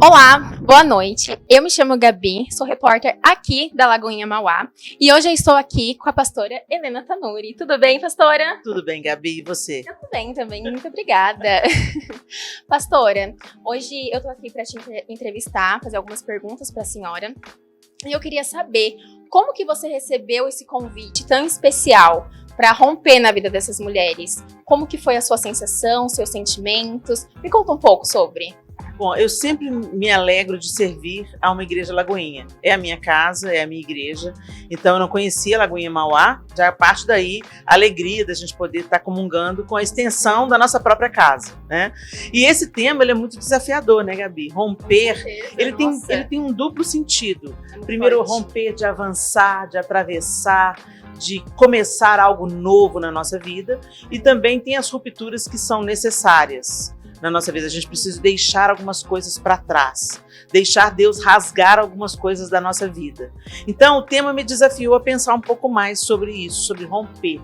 Olá, boa noite. Eu me chamo Gabi, sou repórter aqui da Lagoinha Mauá e hoje eu estou aqui com a pastora Helena Tanuri. Tudo bem, pastora? Tudo bem, Gabi, e você? Eu tô bem também, muito obrigada. Pastora, hoje eu tô aqui para te entrevistar, fazer algumas perguntas para a senhora e eu queria saber como que você recebeu esse convite tão especial para romper na vida dessas mulheres. Como que foi a sua sensação, seus sentimentos? Me conta um pouco sobre. Bom, eu sempre me alegro de servir a uma igreja Lagoinha. É a minha casa, é a minha igreja. Então eu não conhecia a Lagoinha Mauá, já a partir daí a alegria da gente poder estar comungando com a extensão da nossa própria casa, né? E esse tema ele é muito desafiador, né, Gabi? Romper, ele tem um duplo sentido. Primeiro, romper de avançar, de atravessar, de começar algo novo na nossa vida, e também tem as rupturas que são necessárias na nossa vida. A gente precisa deixar algumas coisas para trás, deixar Deus rasgar algumas coisas da nossa vida. Então o tema me desafiou a pensar um pouco mais sobre isso, sobre romper,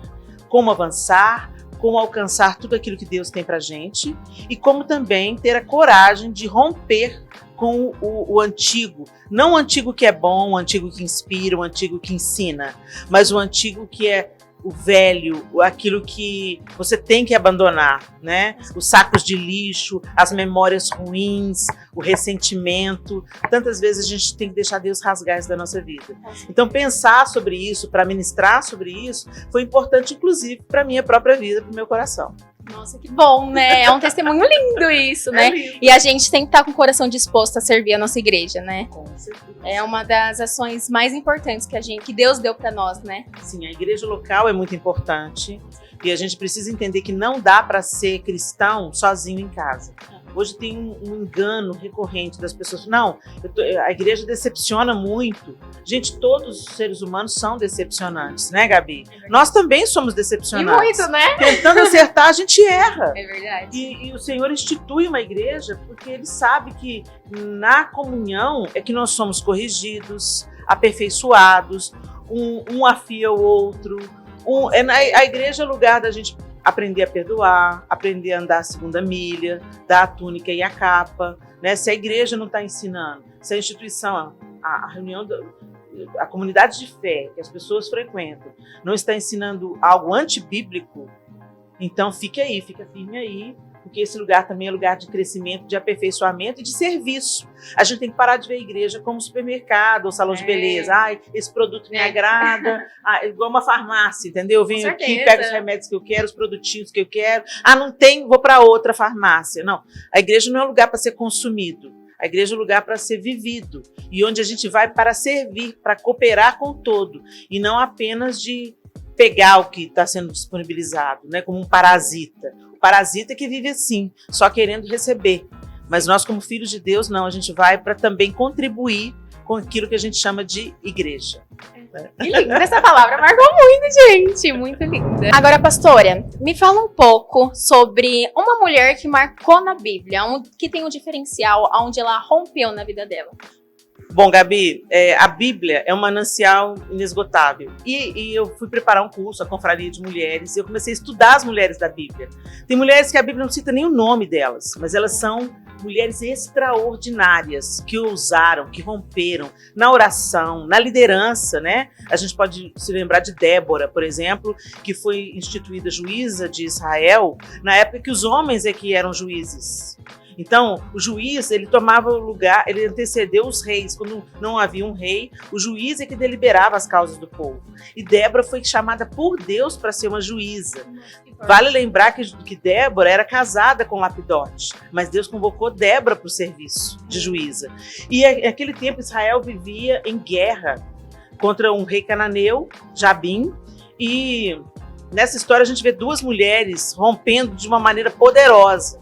como avançar, como alcançar tudo aquilo que Deus tem pra gente e como também ter a coragem de romper com o antigo, não o antigo que é bom, o antigo que inspira, o antigo que ensina, mas o antigo que é o velho, aquilo que você tem que abandonar, né? Os sacos de lixo, as memórias ruins, o ressentimento. Tantas vezes a gente tem que deixar Deus rasgar isso da nossa vida. Então pensar sobre isso, para ministrar sobre isso, foi importante inclusive para a minha própria vida, para o meu coração. Nossa, que bom, né? É um testemunho lindo isso, né? Lindo. E a gente tem que estar com o coração disposto a servir a nossa igreja, né? Com certeza. É uma das ações mais importantes que Deus deu para nós, né? Sim, a igreja local é muito importante e a gente precisa entender que não dá para ser cristão sozinho em casa. Hoje tem um engano recorrente das pessoas. Não, a igreja decepciona muito. Gente, todos os seres humanos são decepcionantes, né, Gabi? Nós também somos decepcionantes. E muito, né? Tentando acertar, a gente erra. É verdade. E o Senhor institui uma igreja porque Ele sabe que na comunhão é que nós somos corrigidos, aperfeiçoados, um afia o outro. A igreja é lugar da gente aprender a perdoar, aprender a andar a segunda milha, dar a túnica e a capa, né? Se a igreja não está ensinando, se a instituição, a reunião, a comunidade de fé que as pessoas frequentam não está ensinando algo antibíblico, então fica firme aí, porque esse lugar também é lugar de crescimento, de aperfeiçoamento e de serviço. A gente tem que parar de ver a igreja como supermercado ou salão de beleza. Ai, esse produto me agrada. Igual uma farmácia, entendeu? Eu venho aqui, pego os remédios que eu quero, os produtinhos que eu quero. Não tem, vou para outra farmácia. Não, a igreja não é um lugar para ser consumido. A igreja é um lugar para ser vivido. E onde a gente vai para servir, para cooperar com o todo. E não apenas de pegar o que está sendo disponibilizado, né, como um parasita. O parasita que vive assim, só querendo receber. Mas nós, como filhos de Deus, não, a gente vai para também contribuir com aquilo que a gente chama de igreja. Que linda essa palavra, marcou muito, gente, muito linda. Agora, pastora, me fala um pouco sobre uma mulher que marcou na Bíblia, que tem um diferencial, onde ela rompeu na vida dela. Bom, Gabi, a Bíblia é um manancial inesgotável. E eu fui preparar um curso, a Confraria de Mulheres, e eu comecei a estudar as mulheres da Bíblia. Tem mulheres que a Bíblia não cita nem o nome delas, mas elas são mulheres extraordinárias, que ousaram, que romperam na oração, na liderança, né? A gente pode se lembrar de Débora, por exemplo, que foi instituída juíza de Israel na época que os homens é que eram juízes. Então, o juiz, ele tomava o lugar, ele antecedeu os reis. Quando não havia um rei, o juiz é que deliberava as causas do povo. E Débora foi chamada por Deus para ser uma juíza. Vale lembrar que Débora era casada com Lapidote, mas Deus convocou Débora para o serviço de juíza. E naquele tempo Israel vivia em guerra contra um rei cananeu, Jabim, e nessa história a gente vê duas mulheres rompendo de uma maneira poderosa.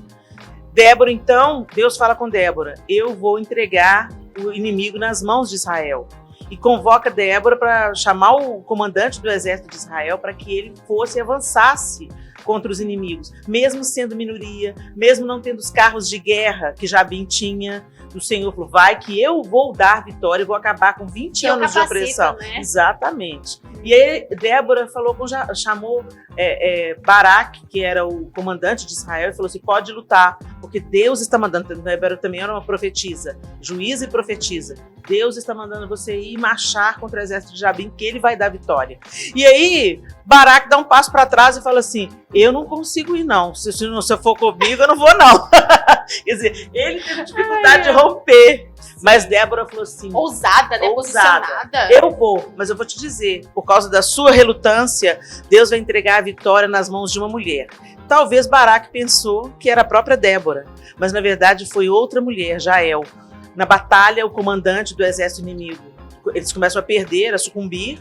Débora, então, Deus fala com Débora, eu vou entregar o inimigo nas mãos de Israel. E convoca Débora para chamar o comandante do exército de Israel para que ele fosse e avançasse contra os inimigos, mesmo sendo minoria, mesmo não tendo os carros de guerra que Jabim tinha. O Senhor falou, vai que eu vou dar vitória, eu vou acabar com 20 anos de opressão. Né? Exatamente. E aí Débora chamou Baraque, que era o comandante de Israel, e falou assim, pode lutar, porque Deus está mandando. Débora também era uma profetisa, juíza e profetisa. Deus está mandando você ir marchar contra o exército de Jabim, que ele vai dar vitória. E aí, Baraque dá um passo para trás e fala assim, eu não consigo ir não, se você for comigo, eu não vou não. Quer dizer, ele teve dificuldade de romper, mas Débora falou assim... Ousada, né? Posicionada. Eu vou, mas eu vou te dizer, por causa da sua relutância, Deus vai entregar a vitória nas mãos de uma mulher. Talvez Baraque pensou que era a própria Débora, mas na verdade foi outra mulher, Jael. Na batalha, o comandante do exército inimigo, eles começam a perder, a sucumbir.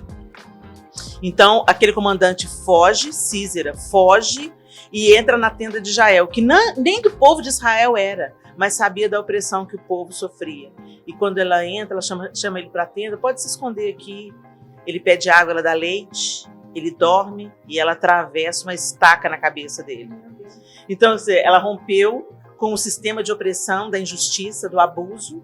Então, aquele comandante foge, Sísera foge e entra na tenda de Jael, que nem do povo de Israel era, mas sabia da opressão que o povo sofria. E quando ela entra, ela chama ele para a tenda, pode se esconder aqui. Ele pede água, ela dá leite, ele dorme e ela atravessa uma estaca na cabeça dele. Então, ela rompeu com o sistema de opressão, da injustiça, do abuso,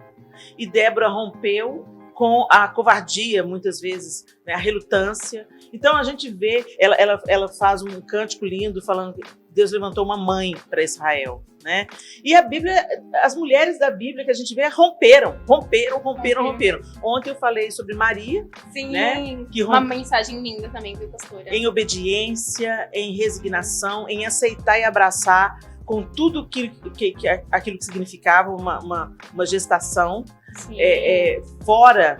e Débora rompeu com a covardia, muitas vezes, né, a relutância. Então a gente vê, ela faz um cântico lindo falando que Deus levantou uma mãe para Israel, né? E a Bíblia, as mulheres da Bíblia que a gente vê romperam. Ontem eu falei sobre Maria, sim, né? Uma mensagem linda também, viu, pastora? Em obediência, em resignação, em aceitar e abraçar com tudo aquilo que significava uma gestação. Fora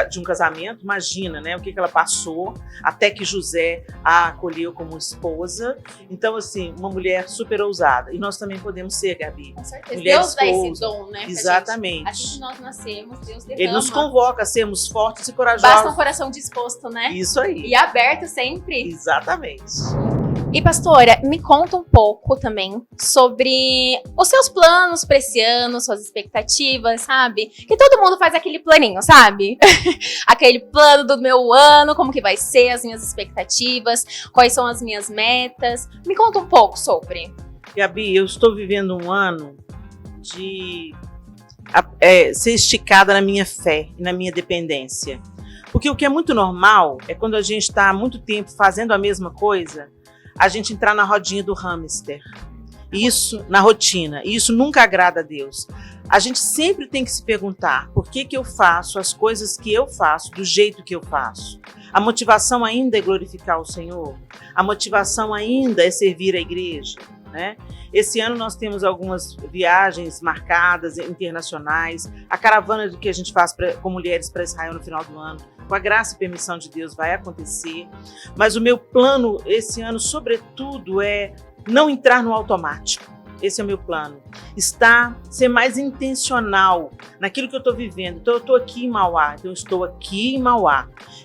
de um casamento, imagina, né, o que ela passou até que José a acolheu como esposa. Então, assim, uma mulher super ousada. E nós também podemos ser, Gabi. Com certeza. Mulher Deus dá esposa. esse dom, né? Exatamente. Assim que nós nascemos, Deus derrama. Ele nos convoca a sermos fortes e corajosos. Basta um coração disposto, né? Isso aí. E aberto sempre. Exatamente. E pastora, me conta um pouco também sobre os seus planos para esse ano, suas expectativas, sabe? Que todo mundo faz aquele planinho, sabe? Aquele plano do meu ano, como que vai ser, as minhas expectativas, quais são as minhas metas. Me conta um pouco sobre. Gabi, eu estou vivendo um ano de ser esticada na minha fé e na minha dependência. Porque o que é muito normal é quando a gente está há muito tempo fazendo a mesma coisa, a gente entrar na rodinha do hamster. Isso, na rotina. E isso nunca agrada a Deus. A gente sempre tem que se perguntar por que eu faço as coisas que eu faço do jeito que eu faço. A motivação ainda é glorificar o Senhor? A motivação ainda é servir a igreja? Né? Esse ano nós temos algumas viagens marcadas, internacionais. A caravana que a gente faz com mulheres para Israel no final do ano, com a graça e permissão de Deus, vai acontecer. Mas o meu plano esse ano, sobretudo, é não entrar no automático. Esse é o meu plano. Ser mais intencional naquilo que eu estou vivendo. Então, eu estou aqui em Mauá.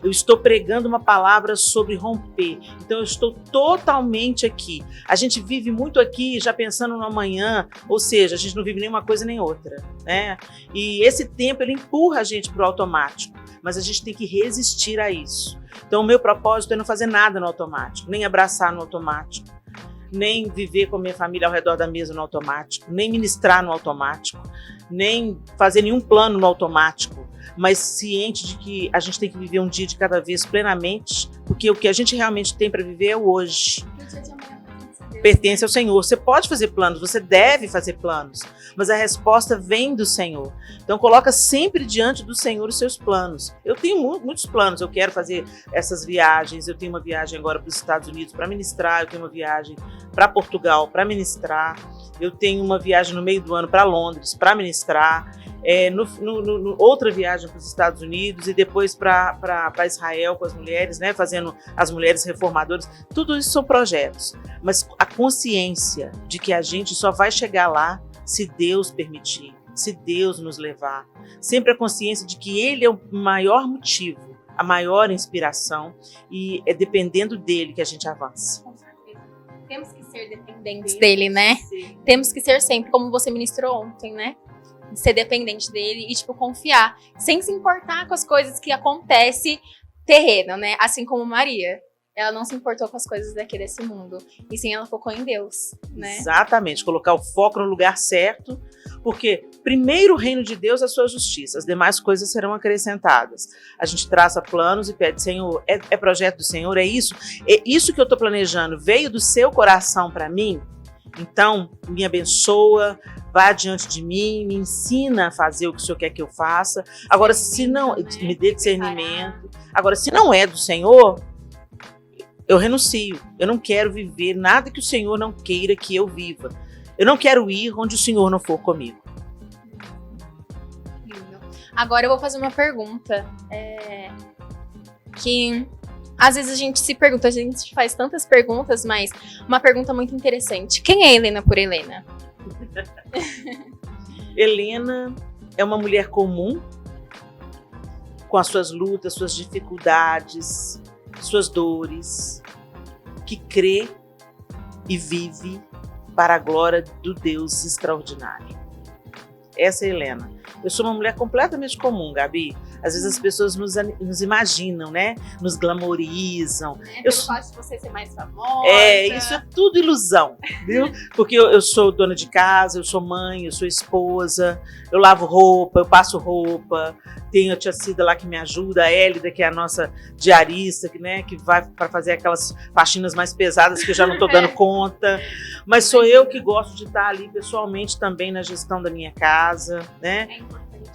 Eu estou pregando uma palavra sobre romper. Então, eu estou totalmente aqui. A gente vive muito aqui, já pensando no amanhã. Ou seja, a gente não vive nenhuma coisa nem outra, né? E esse tempo, ele empurra a gente para o automático. Mas a gente tem que resistir a isso. Então, o meu propósito é não fazer nada no automático. Nem abraçar no automático. Nem viver com a minha família ao redor da mesa no automático, nem ministrar no automático, nem fazer nenhum plano no automático, mas ciente de que a gente tem que viver um dia de cada vez plenamente, porque o que a gente realmente tem para viver é o hoje. Pertence ao Senhor. Você pode fazer planos, você deve fazer planos, mas a resposta vem do Senhor. Então coloca sempre diante do Senhor os seus planos. Eu tenho muitos planos, eu quero fazer essas viagens, eu tenho uma viagem agora para os Estados Unidos para ministrar, eu tenho uma viagem para Portugal para ministrar, eu tenho uma viagem no meio do ano para Londres para ministrar, outra viagem para os Estados Unidos e depois para Israel com as mulheres, né, fazendo as mulheres reformadoras. Tudo isso são projetos, mas a consciência de que a gente só vai chegar lá se Deus permitir, se Deus nos levar. Sempre a consciência de que Ele é o maior motivo, a maior inspiração, e é dependendo dele que a gente avança. Com certeza. Temos que ser dependentes dele, né? Temos que ser sempre, como você ministrou ontem, né? Ser dependente dele e, confiar, sem se importar com as coisas que acontecem terreno, né? Assim como Maria. ela não se importou com as coisas daqui desse mundo. E sim, ela focou em Deus, né? Exatamente, colocar o foco no lugar certo, porque primeiro o reino de Deus é a sua justiça, as demais coisas serão acrescentadas. A gente traça planos e pede, Senhor, é projeto do Senhor, é isso que eu estou planejando, veio do seu coração para mim? Então, me abençoa, vá diante de mim, me ensina a fazer o que o Senhor quer que eu faça. Agora, se não, me dê discernimento. Agora, se não é do Senhor, eu renuncio. Eu não quero viver nada que o Senhor não queira que eu viva. Eu não quero ir onde o Senhor não for comigo. Agora eu vou fazer uma pergunta que às vezes a gente se pergunta, a gente faz tantas perguntas, mas uma pergunta muito interessante. Quem é Helena por Helena? Helena é uma mulher comum, com as suas lutas, suas dificuldades, suas dores, que crê e vive para a glória do Deus extraordinário. Essa é Helena. Eu sou uma mulher completamente comum, Gabi. Às vezes as pessoas nos imaginam, né? Nos glamorizam. Pelo fato de você ser mais famosa. Isso é tudo ilusão, viu? Porque eu sou dona de casa, eu sou mãe, eu sou esposa, eu lavo roupa, eu passo roupa, tenho a tia Cida lá que me ajuda, a Hélida, que é a nossa diarista, que vai para fazer aquelas faxinas mais pesadas que eu já não estou dando conta. Mas sou eu que gosto de estar ali pessoalmente também na gestão da minha casa, né?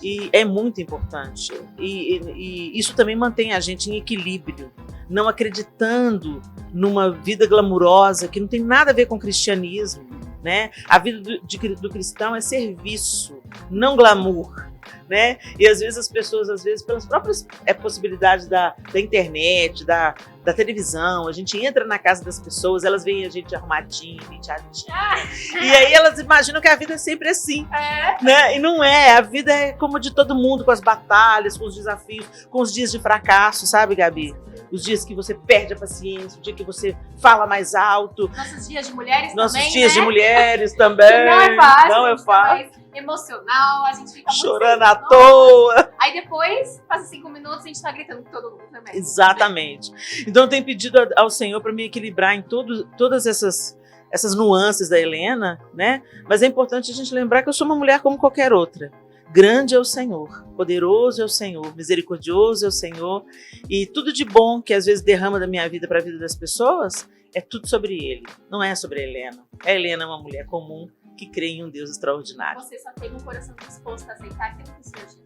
E é muito importante. E isso também mantém a gente em equilíbrio, não acreditando numa vida glamurosa que não tem nada a ver com o cristianismo, né? A vida do cristão é serviço, não glamour, né? E às vezes as pessoas, pelas próprias possibilidades da internet, da televisão, a gente entra na casa das pessoas, elas veem a gente arrumadinha, penteadinha, e aí elas imaginam que a vida é sempre assim, né? E não é, a vida é como de todo mundo, com as batalhas, com os desafios, com os dias de fracasso, sabe, Gabi? Os dias que você perde a paciência, o dia que você fala mais alto. Nossos dias de mulheres Nossos também, dias né? de mulheres também. Não é fácil. Não é fácil. Emocional, a gente fica chorando à toa. Aí depois, passa 5 minutos, a gente tá gritando com todo mundo também. Exatamente. Então eu tenho pedido ao Senhor para me equilibrar em todas essas nuances da Helena, né? Mas é importante a gente lembrar que eu sou uma mulher como qualquer outra. Grande é o Senhor, poderoso é o Senhor, misericordioso é o Senhor, e tudo de bom que às vezes derrama da minha vida para a vida das pessoas é tudo sobre Ele, não é sobre a Helena. A Helena é uma mulher comum que crê em um Deus extraordinário. Você só tem um coração disposto a aceitar aquilo que o Senhor te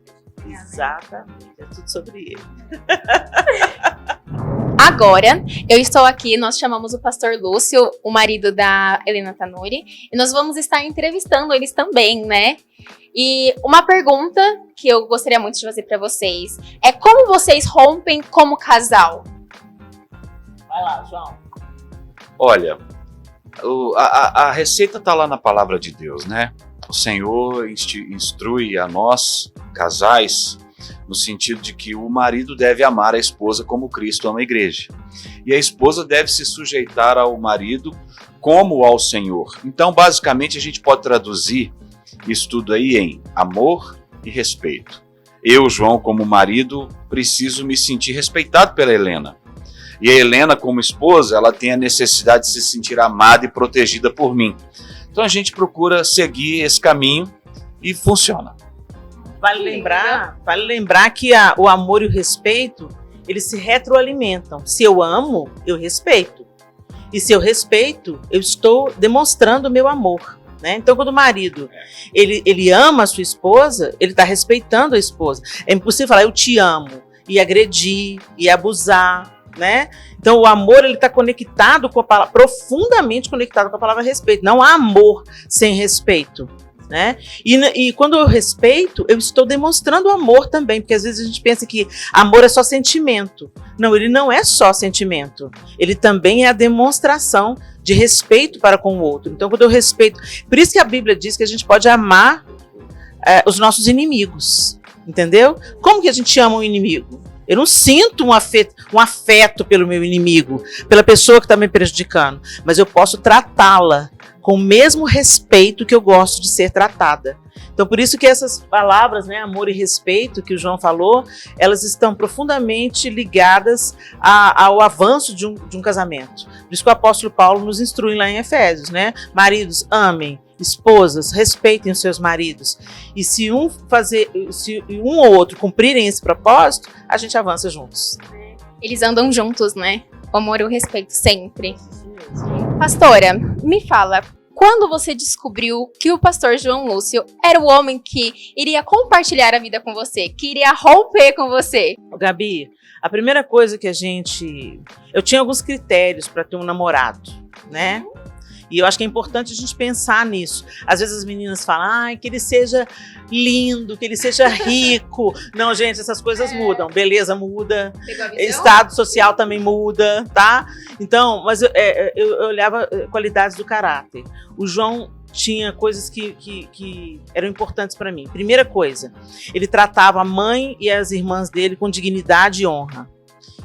fez. Exatamente, é tudo sobre Ele. Agora, eu estou aqui, nós chamamos o pastor Lúcio, o marido da Helena Tanuri, e nós vamos estar entrevistando eles também, né? E uma pergunta que eu gostaria muito de fazer para vocês é como vocês rompem como casal? Vai lá, João. Olha, a receita está lá na palavra de Deus, né? O Senhor instrui a nós, casais, no sentido de que o marido deve amar a esposa como Cristo ama a igreja. E a esposa deve se sujeitar ao marido como ao Senhor. Então, basicamente, a gente pode traduzir isso tudo aí em amor e respeito. Eu, João, como marido, preciso me sentir respeitado pela Helena. E a Helena, como esposa, ela tem a necessidade de se sentir amada e protegida por mim. Então a gente procura seguir esse caminho e funciona. Vale lembrar que o amor e o respeito, eles se retroalimentam. Se eu amo, eu respeito. E se eu respeito, eu estou demonstrando o meu amor. Né? Então, quando o marido ele ama a sua esposa, ele está respeitando a esposa. É impossível falar, eu te amo, e agredir, e abusar. Né? Então o amor ele está conectado com a palavra, profundamente conectado com a palavra respeito. Não há amor sem respeito, né? E quando eu respeito, eu estou demonstrando amor também, porque às vezes a gente pensa que amor é só sentimento. Não, ele não é só sentimento. Ele também é a demonstração de respeito para com o outro. Então quando eu respeito, por isso que a Bíblia diz que a gente pode amar os nossos inimigos, entendeu? Como que a gente ama um inimigo? Eu não sinto um afeto pelo meu inimigo, pela pessoa que está me prejudicando, mas eu posso tratá-la com o mesmo respeito que eu gosto de ser tratada. Então, por isso que essas palavras, né, amor e respeito, que o João falou, elas estão profundamente ligadas ao avanço de um casamento. Por isso que o apóstolo Paulo nos instrui lá em Efésios, né? Maridos, amem. Esposas, respeitem os seus maridos. E se um ou outro cumprirem esse propósito, a gente avança juntos. Eles andam juntos, né? O amor e o respeito sempre. Pastora, me fala, quando você descobriu que o pastor João Lúcio era o homem que iria compartilhar a vida com você, que iria romper com você? Gabi, a primeira coisa que eu tinha alguns critérios para ter um namorado, né? E eu acho que é importante a gente pensar nisso. Às vezes as meninas falam, que ele seja lindo, que ele seja rico. Não, gente, essas coisas mudam. Beleza muda, estado social também muda, tá? Então, mas eu olhava qualidades do caráter. O João tinha coisas que eram importantes para mim. Primeira coisa, ele tratava a mãe e as irmãs dele com dignidade e honra.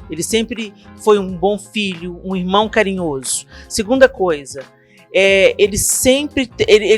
Ele sempre foi um bom filho, um irmão carinhoso. Segunda coisa, ele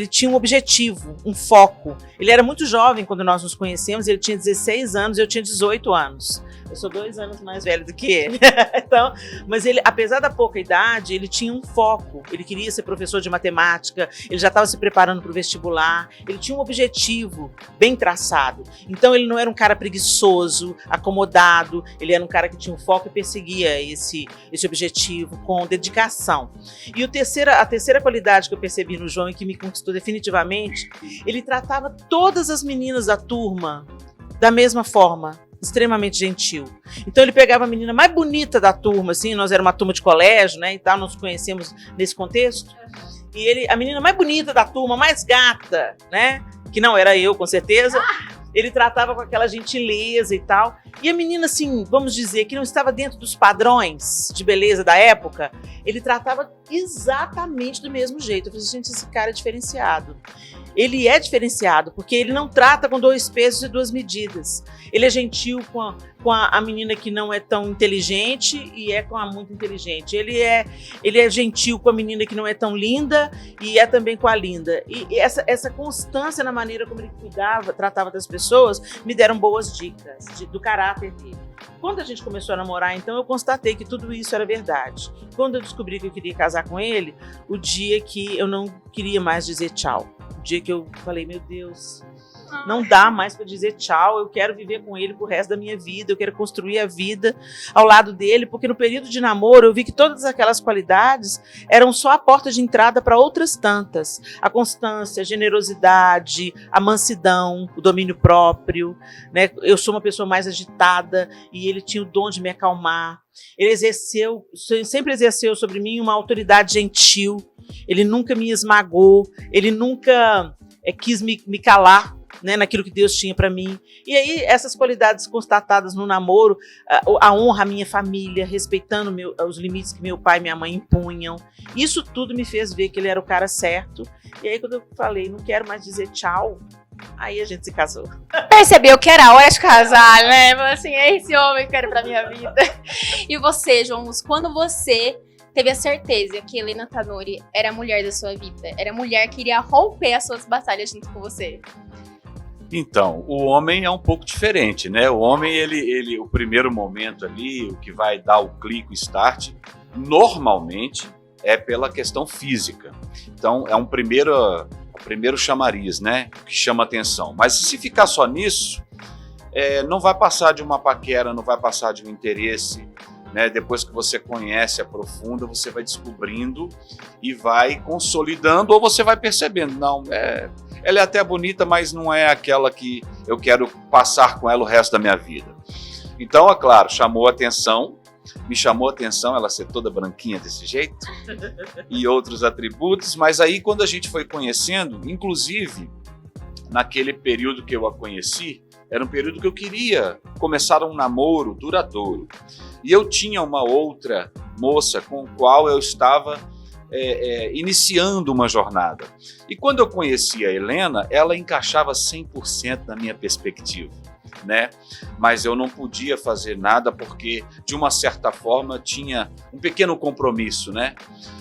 tinha um objetivo, um foco. Ele era muito jovem quando nós nos conhecemos, ele tinha 16 anos, eu tinha 18 anos. Eu sou 2 anos mais velho do que ele. Então, mas ele, apesar da pouca idade, ele tinha um foco. Ele queria ser professor de matemática, ele já estava se preparando para o vestibular, ele tinha um objetivo bem traçado. Então ele não era um cara preguiçoso, acomodado, ele era um cara que tinha um foco e perseguia esse objetivo com dedicação. E a terceira qualidade que eu percebi no João e que me conquistou definitivamente, ele tratava todas as meninas da turma da mesma forma, extremamente gentil. Então ele pegava a menina mais bonita da turma, assim, nós éramos uma turma de colégio, né, e tal, nós nos conhecemos nesse contexto, e a menina mais bonita da turma, mais gata, né, que não era eu, com certeza, ele tratava com aquela gentileza e tal. E a menina, assim, vamos dizer, que não estava dentro dos padrões de beleza da época, ele tratava exatamente do mesmo jeito. Eu falei, gente, esse cara é diferenciado. Ele é diferenciado, porque ele não trata com 2 pesos e 2 medidas. Ele é gentil com a menina que não é tão inteligente e é com a muito inteligente. Ele é gentil com a menina que não é tão linda e é também com a linda. E essa constância na maneira como ele tratava das pessoas, me deram boas dicas do caráter dele. Quando a gente começou a namorar, então, eu constatei que tudo isso era verdade. Quando eu descobri que eu queria casar com ele, o dia que eu não queria mais dizer tchau. O dia que eu falei, meu Deus, não dá mais para dizer tchau, eu quero viver com ele pro resto da minha vida, eu quero construir a vida ao lado dele, porque no período de namoro eu vi que todas aquelas qualidades eram só a porta de entrada para outras tantas. A constância, a generosidade, a mansidão, o domínio próprio, né? Eu sou uma pessoa mais agitada e ele tinha o dom de me acalmar. Ele sempre exerceu sobre mim uma autoridade gentil, ele nunca me esmagou, ele nunca quis me calar, né, naquilo que Deus tinha para mim. E aí, essas qualidades constatadas no namoro, a honra à minha família, respeitando os limites que meu pai e minha mãe impunham, isso tudo me fez ver que ele era o cara certo. E aí, quando eu falei, não quero mais dizer tchau, aí a gente se casou. Percebeu que era hora de casar, né? Falei assim, é esse homem que eu quero pra minha vida. E você, João Lúcio, quando você teve a certeza que Helena Tanuri era a mulher da sua vida, era a mulher que iria romper as suas batalhas junto com você? Então, o homem é um pouco diferente, né? O homem, ele o primeiro momento ali, o que vai dar o clique, o start, normalmente é pela questão física. Então, é um primeiro chamariz, né? Que chama atenção. Mas se ficar só nisso, não vai passar de uma paquera, não vai passar de um interesse, né? Depois que você conhece, aprofunda, você vai descobrindo e vai consolidando, ou você vai percebendo, não, ela é até bonita, mas não é aquela que eu quero passar com ela o resto da minha vida. Então, é claro, me chamou a atenção ela ser toda branquinha desse jeito e outros atributos, mas aí quando a gente foi conhecendo, inclusive naquele período que eu a conheci, era um período que eu queria começar um namoro duradouro. E eu tinha uma outra moça com a qual eu estava iniciando uma jornada. E quando eu conheci a Helena, ela encaixava 100% na minha perspectiva. né? Mas eu não podia fazer nada porque, de uma certa forma, tinha um pequeno compromisso, né?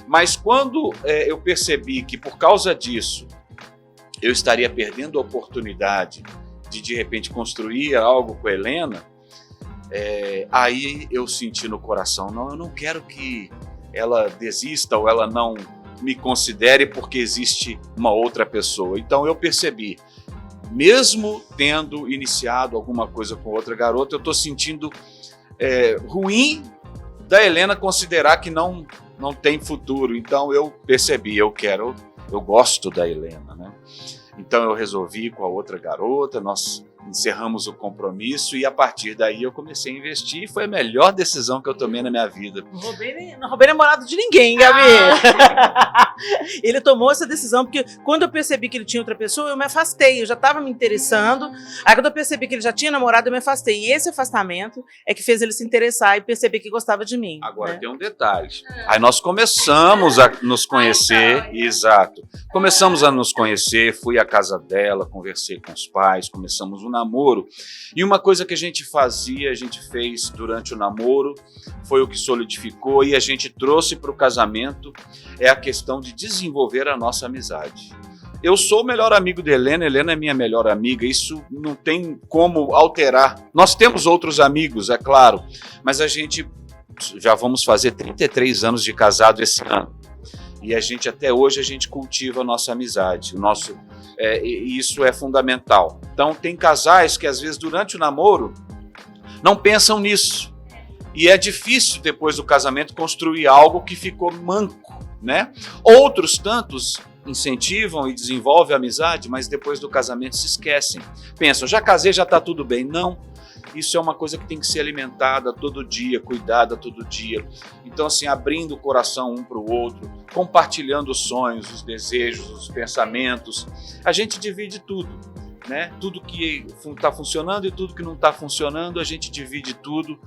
Mas quando eu percebi que, por causa disso, eu estaria perdendo a oportunidade de repente, construir algo com a Helena, aí eu senti no coração, não, eu não quero que ela desista ou ela não me considere porque existe uma outra pessoa. Então eu percebi, mesmo tendo iniciado alguma coisa com outra garota, eu estou sentindo ruim da Helena considerar que não tem futuro. Então eu percebi, eu gosto da Helena, né? Então eu resolvi com a outra garota, nós encerramos o compromisso e a partir daí eu comecei a investir e foi a melhor decisão que eu tomei na minha vida. Não roubei namorado de ninguém, Gabi. Ele tomou essa decisão porque quando eu percebi que ele tinha outra pessoa, eu me afastei, eu já estava me interessando. Aí quando eu percebi que ele já tinha namorado, eu me afastei. E esse afastamento é que fez ele se interessar e perceber que gostava de mim. Agora tem um detalhe. Aí nós começamos a nos conhecer, exato. Começamos a nos conhecer, fui à casa dela, conversei com os pais, começamos um namoro. E uma coisa que a gente fez durante o namoro, foi o que solidificou e a gente trouxe para o casamento, é a questão de desenvolver a nossa amizade. Eu sou o melhor amigo de Helena, Helena é minha melhor amiga, isso não tem como alterar. Nós temos outros amigos, é claro, mas a gente já vamos fazer 33 anos de casado esse ano. E até hoje a gente cultiva a nossa amizade, e isso é fundamental. Então tem casais que às vezes durante o namoro não pensam nisso. E é difícil depois do casamento construir algo que ficou manco, né? Outros tantos incentivam e desenvolvem a amizade, mas depois do casamento se esquecem. Pensam, já casei, já está tudo bem. Não. Isso é uma coisa que tem que ser alimentada todo dia, cuidada todo dia. Então, assim, abrindo o coração um para o outro, compartilhando os sonhos, os desejos, os pensamentos. A gente divide tudo, né? Tudo que está funcionando e tudo que não está funcionando, a gente divide tudo.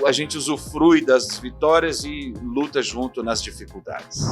A gente usufrui das vitórias e luta junto nas dificuldades.